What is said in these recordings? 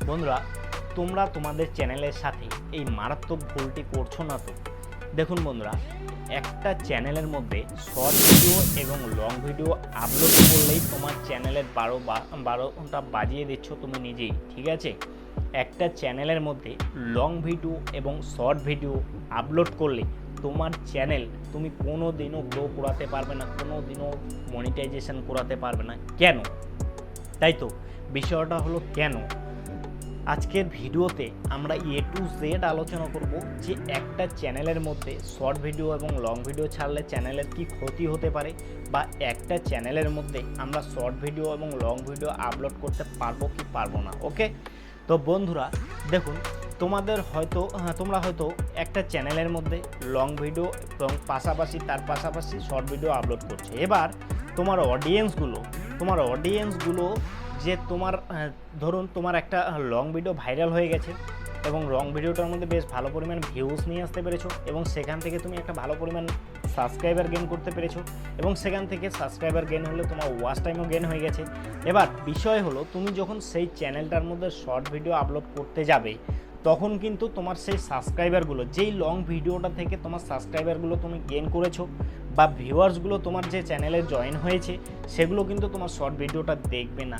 বন্ধুরা, তোমরা তোমাদের চ্যানেলের সাথে এই মারাত্মক ভুলটি করছো না তো? দেখুন বন্ধুরা, একটা চ্যানেলের মধ্যে শর্ট ভিডিও এবং লং ভিডিও আপলোড করলেই তোমার চ্যানেলের 12টা বাজিয়ে দিচ্ছ তুমি নিজেই, ঠিক আছে? একটা চ্যানেলের মধ্যে লং ভিডিও এবং শর্ট ভিডিও আপলোড করলে তোমার চ্যানেল তুমি কোনো দিনও গ্রো করাতে পারবে না, কোনো দিনও মনিটাইজেশন করাতে পারবে না। কেন? তাই তো বিষয়টা হলো কেন। আজকের ভিডিওতে আমরা A to Z আলোচনা করব যে একটা চ্যানেলের মধ্যে শর্ট ভিডিও এবং লং ভিডিও ছাড়লে চ্যানেলের কি ক্ষতি হতে পারে, বা একটা চ্যানেলের মধ্যে আমরা শর্ট ভিডিও এবং লং ভিডিও আপলোড করতে পারবো কি পারবো না। ওকে, তো বন্ধুরা দেখুন, তোমরা হয়তো একটা চ্যানেলের মধ্যে লং ভিডিও এবং তার পাশাপাশি শর্ট ভিডিও আপলোড করছে। এবার তোমার অডিয়েন্সগুলো যে ধরুন তোমার একটা লং ভিডিও ভাইরাল হয়ে গেছে এবং লং ভিডিওটার মধ্যে বেশ ভালো পরিমাণ ভিউজ নিয়ে আসতে পেরেছো এবং সেখান থেকে তুমি একটা ভালো পরিমাণ সাবস্ক্রাইবার গেইন করতে পেরেছো এবং সেখান থেকে সাবস্ক্রাইবার গেইন হলে তোমার ওয়াচ টাইমও গেইন হয়ে গেছে। এবার বিষয় হলো, তুমি যখন সেই চ্যানেলটার মধ্যে শর্ট ভিডিও আপলোড করতে যাবে তখন কিন্তু তোমার সেই সাবস্ক্রাইবারগুলো, যেই লং ভিডিওটা থেকে তোমার সাবস্ক্রাইবারগুলো তুমি গেইন করেছো বা ভিউয়ার্সগুলো তোমার যে চ্যানেলে জয়েন হয়েছে সেগুলো কিন্তু তোমার শর্ট ভিডিওটা দেখবে না।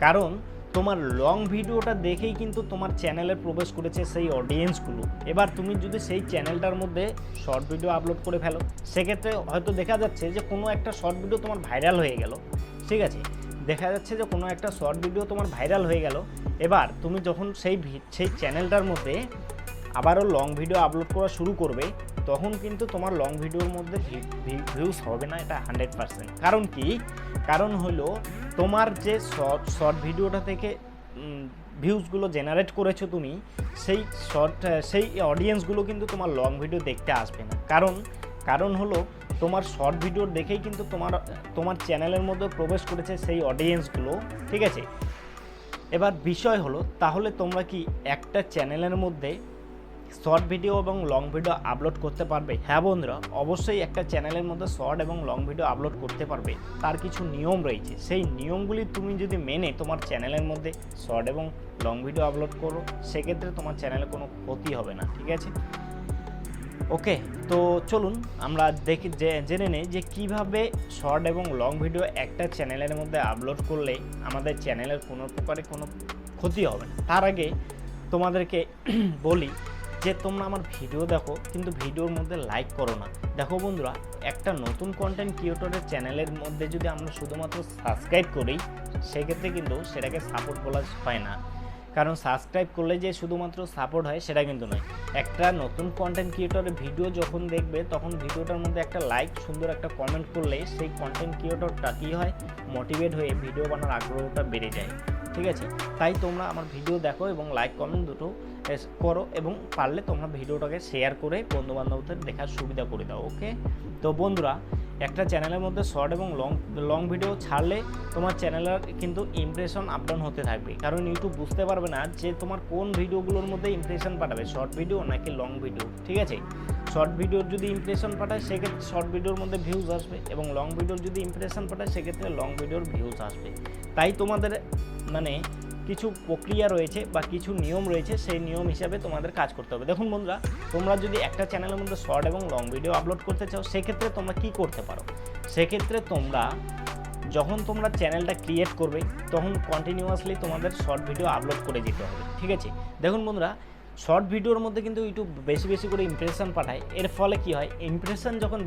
কারণ তোমার লং ভিডিওটা দেখেই কিন্তু তোমার চ্যানেলে প্রবেশ করেছে সেই অডিয়েন্সগুলো। এবার তুমি যদি সেই চ্যানেলটার মধ্যে শর্ট ভিডিও আপলোড করে ফেলো, সেক্ষেত্রে হয়তো দেখা যাচ্ছে যে কোনো একটা শর্ট ভিডিও তোমার ভাইরাল হয়ে গেল, ঠিক আছে? দেখা যাচ্ছে যে কোনো একটা শর্ট ভিডিও তোমার ভাইরাল হয়ে গেল। এবার তুমি যখন সেই চ্যানেলটার মধ্যে আবারও লং ভিডিও আপলোড করা শুরু করবে, তখন কিন্তু তোমার লং ভিডিওর মধ্যে ভিউজ হবে না, এটা 100%। কারণ কি? কারণ হলো তোমার যে শর্ট ভিডিওটা থেকে ভিউজগুলো জেনারেট করেছো তুমি, সেই অডিয়েন্সগুলো কিন্তু তোমার লং ভিডিও দেখতে আসবে না। কারণ হলো তোমার শর্ট ভিডিও দেখেই কিন্তু তোমার চ্যানেলের মধ্যে প্রবেশ করেছে সেই অডিয়েন্সগুলো, ঠিক আছে? এবার বিষয় হলো, তাহলে তোমরা কি একটা চ্যানেলের মধ্যে শর্ট ভিডিও এবং লং ভিডিও আপলোড করতে পারবে? হ্যাঁ বন্ধুরা, অবশ্যই একটা চ্যানেলের মধ্যে শর্ট এবং লং ভিডিও আপলোড করতে পারবে। তার কিছু নিয়ম রয়েছে, সেই নিয়মগুলি তুমি যদি মেনে তোমার চ্যানেলের মধ্যে শর্ট এবং লং ভিডিও আপলোড করো, সেক্ষেত্রে তোমার চ্যানেলে কোনো ক্ষতি হবে না, ঠিক আছে? ওকে, তো চলুন আমরা জেনে নেই যে কিভাবে শর্ট এবং লং ভিডিও একটা চ্যানেলের মধ্যে আপলোড করলে আমাদের চ্যানেলের কোনো প্রকারে কোনো ক্ষতি হবে না। তার আগে তোমাদেরকে বলি যে তোমরা আমার ভিডিও দেখো কিন্তু ভিডিওর মধ্যে লাইক করো না। দেখো বন্ধুরা, একটা নতুন কন্টেন্ট ক্রিয়েটরের চ্যানেলের মধ্যে যদি আমরা শুধুমাত্র সাবস্ক্রাইব করি, সেক্ষেত্রে কিন্তু সেটাকে সাপোর্ট বলা হয় না। কারণ সাবস্ক্রাইব করলে যে শুধুমাত্র সাপোর্ট হয় সেটা কিন্তু নয়। একটা নতুন কন্টেন্ট ক্রিয়েটরের ভিডিও যখন দেখবে, তখন ভিডিওটার মধ্যে একটা লাইক, সুন্দর একটা কমেন্ট করলে সেই কন্টেন্ট ক্রিয়েটরটা কী হয়, মোটিভেট হয়ে ভিডিও বানানোর আগ্রহটা বেড়ে যায়, ঠিক আছে? তাই তোমরা আমার ভিডিও দেখো এবং লাইক কমেন্ট দুটো করো, এবং পারলে তোমরা ভিডিওটাকে শেয়ার করে বন্ধুবান্ধবদের দেখার সুবিধা করে দাও। ওকে, তো বন্ধুরা, একটা চ্যানেলের মধ্যে শর্ট এবং লং ভিডিও ছাড়লে তোমার চ্যানেলের কিন্তু ইমপ্রেশন আপ ডাউন হতে থাকবে। কারণ ইউটিউব বুঝতে পারবে না যে তোমার কোন ভিডিওগুলোর মধ্যে ইমপ্রেশন পাঠাবে, শর্ট ভিডিও নাকি লং ভিডিও, ঠিক আছে? শর্ট ভিডিওর যদি ইমপ্রেশন পাঠায় সেক্ষেত্রে শর্ট ভিডিওর মধ্যে ভিউজ আসবে, এবং লং ভিডিওর যদি ইমপ্রেশন পাঠায় সেক্ষেত্রে লং ভিডিওর ভিউজ আসবে। তাই তোমাদের কিছু প্রক্রিয়া রয়েছে বা কিছু নিয়ম রয়েছে, সেই নিয়ম হিসাবে তোমাদের কাজ করতে হবে। দেখুন বন্ধুরা, তোমরা যদি একটা চ্যানেলের মধ্যে শর্ট এবং লং ভিডিও আপলোড করতে চাও, সেক্ষেত্রে তোমরা কি করতে পারো? সেক্ষেত্রে যখন তোমরা চ্যানেলটা ক্রিয়েট করবে, তখন কন্টিনিউয়াসলি তোমাদের শর্ট ভিডিও আপলোড করে যেতে হবে, ঠিক আছে? দেখুন বন্ধুরা, শর্ট ভিডিওর মধ্যে কিন্তু ইউটিউব বেশি করে ইমপ্রেশন পাঠায়। এর ফলে কি হয়, ইমপ্রেশন যখন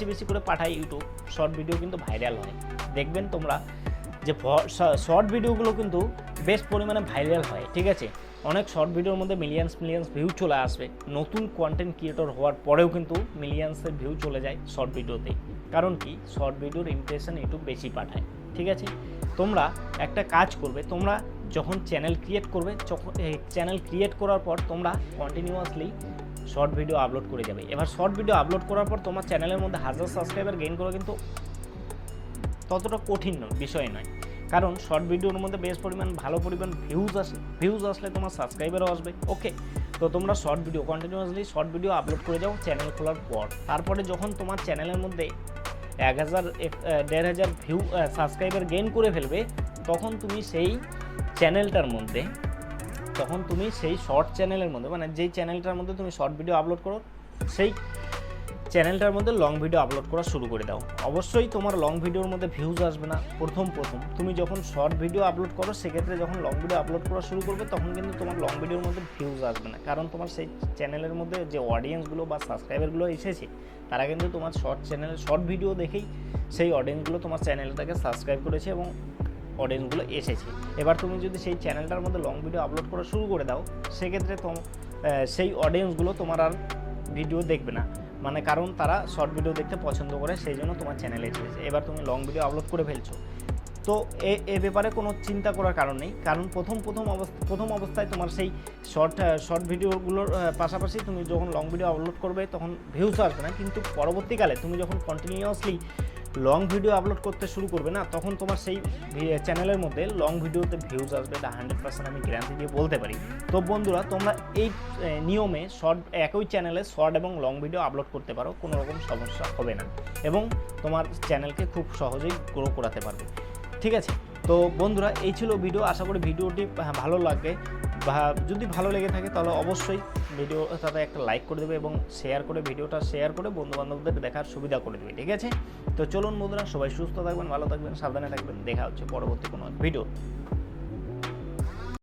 বেশি করে পাঠায় ইউটিউব, শর্ট ভিডিও কিন্তু ভাইরাল হয়। দেখবেন তোমরা যে শর্ট ভিডিওগুলো কিন্তু বেশ পরিমাণে ভাইরাল হয়, ঠিক আছে? অনেক শর্ট ভিডিওর মধ্যে মিলিয়ন্স ভিউ চলে আসবে। নতুন কন্টেন্ট ক্রিয়েটর হওয়ার পরেও কিন্তু মিলিয়ন্সের ভিউ চলে যায় শর্ট ভিডিওতে। কারণ কি, শর্ট ভিডিওর ইমপ্রেশন ইউটিউব বেশি পাঠায়, ঠিক আছে? তোমরা একটা কাজ করবে, তোমরা যখন চ্যানেল ক্রিয়েট করার পর তোমরা কন্টিনিউয়াসলি শর্ট ভিডিও আপলোড করে যাবে। এবার শর্ট ভিডিও আপলোড করার পর তোমার চ্যানেলের মধ্যে 1000 সাবস্ক্রাইবার গেইন করা কিন্তু ততটা কঠিন বিষয় নয়। কারণ শর্ট ভিডিওর মধ্যে বেশ ভালো পরিমাণ ভিউজ আসলে তোমার সাবস্ক্রাইবারও আসবে। ওকে, তো তোমরা কন্টিনিউয়াসলি শর্ট ভিডিও আপলোড করে যাও চ্যানেল খোলার পর। তারপরে যখন তোমার চ্যানেলের মধ্যে 1000-1500 সাবস্ক্রাইবার গেইন করে ফেলবে, তখন তুমি সেই চ্যানেলটার মধ্যে, তখন তুমি সেই শর্ট চ্যানেলের মধ্যে, মানে যেই চ্যানেলটার মধ্যে তুমি শর্ট ভিডিও আপলোড করো সেই চ্যানেলটার মধ্যে লং ভিডিও আপলোড করা শুরু করে দাও। অবশ্যই তোমার লং ভিডিওর মধ্যে ভিউজ আসবে না প্রথম তুমি যখন শর্ট ভিডিও আপলোড করো, সেক্ষেত্রে যখন লং ভিডিও আপলোড করা শুরু করবে তখন কিন্তু তোমার লং ভিডিওর মধ্যে ভিউজ আসবে না, কারণ তোমার সেই চ্যানেলের মধ্যে যে অডিয়েন্সগুলো বা সাবস্ক্রাইবারগুলো এসেছে তারা কিন্তু তোমার শর্ট ভিডিও দেখেই সেই অডিয়েন্সগুলো তোমার চ্যানেলটাকে সাবস্ক্রাইব করেছে এবং অডিয়েন্সগুলো এসেছে। এবার তুমি যদি সেই চ্যানেলটার মধ্যে লং ভিডিও আপলোড করা শুরু করে দাও, সেক্ষেত্রে সেই অডিয়েন্সগুলো তোমার আর ভিডিও দেখবে না, মানে কারণ তারা শর্ট ভিডিও দেখতে পছন্দ করে, সেই জন্য তোমার চ্যানেলে এসেছে। এবার তুমি লং ভিডিও আপলোড করে ফেলছো, তো এ ব্যাপারে কোনো চিন্তা করার কারণ নেই, কারণ প্রথম অবস্থায় তোমার সেই শর্ট ভিডিওগুলোর পাশাপাশি তুমি যখন লং ভিডিও আপলোড করবে তখন ভিউজ আসবে না, কিন্তু পরবর্তীকালে তুমি যখন কন্টিনিউয়াসলি লং ভিডিও আপলোড করতে শুরু করবে না, তখন তোমার সেই চ্যানেলের মধ্যে লং ভিডিওতে ভিউজ আসবে, এটা 100% আমি গ্যারান্টি দিয়ে বলতে পারি। তো বন্ধুরা, তোমরা এই নিয়মে একই চ্যানেলে শর্ট এবং লং ভিডিও আপলোড করতে পারো, কোনো রকম সমস্যা হবে না এবং তোমার চ্যানেলকে খুব সহজেই গ্রো করাতে পারবে। ঠিক আছে, তো বন্ধুরা এই ছিল ভিডিও। আশা করি ভিডিওটি ভালো লাগবে, বা যদি ভালো লেগে থাকে তাহলে অবশ্যই ভিডিওটাতে একটা লাইক করে দেবে এবং ভিডিওটা শেয়ার করে বন্ধুবান্ধবদের দেখার সুবিধা করে দেবে। ঠিক আছে, তো চলুন বন্ধুরা, সবাই সুস্থ থাকবেন, ভালো থাকবেন, সাবধানে থাকবেন, দেখা হচ্ছে পরবর্তী কোনো ভিডিও।